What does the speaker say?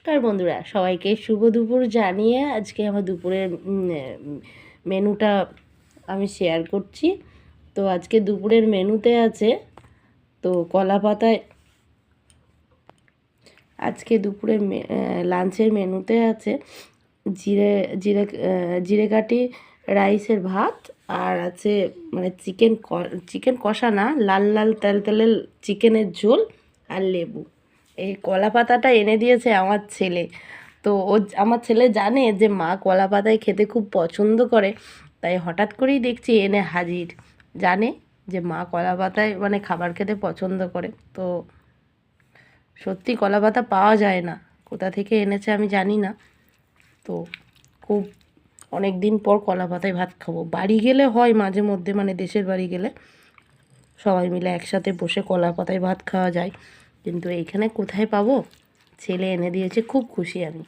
নমস্কার বন্ধুরা, সবাইকে শুভ দুপুর জানিয়ে আজকে আমার দুপুরের মেনুটা আমি শেয়ার করছি। তো আজকে দুপুরের মেনুতে আছে তো কলা পাতায়, আজকে দুপুরের লাঞ্চের মেনুতে আছে জিরে জিরে জিরে কাঠি রাইসের ভাত, আর আছে মানে চিকেন কষা না, লাল লাল তেল তেলের চিকেনের ঝোল আর লেবু। এই কলা পাতাটা এনে দিয়েছে আমার ছেলে। তো আমার ছেলে জানে যে মা কলা পাতায় খেতে খুব পছন্দ করে, তাই হঠাৎ করেই দেখছি এনে হাজির। জানে যে মা কলা পাতায় মানে খাবার খেতে পছন্দ করে। তো সত্যি কলা পাতা পাওয়া যায় না, কোথা থেকে এনেছে আমি জানি না। তো খুব অনেক দিন পর কলা পাতায় ভাত খাবো। বাড়ি গেলে হয় মাঝে মধ্যে, মানে দেশের বাড়ি গেলে সবাই মিলে একসাথে বসে কলা পাতায় ভাত খাওয়া যায়, কিন্তু এইখানে কোথায় পাবো? ছেলে এনে দিয়েছে, খুব খুশি আমি।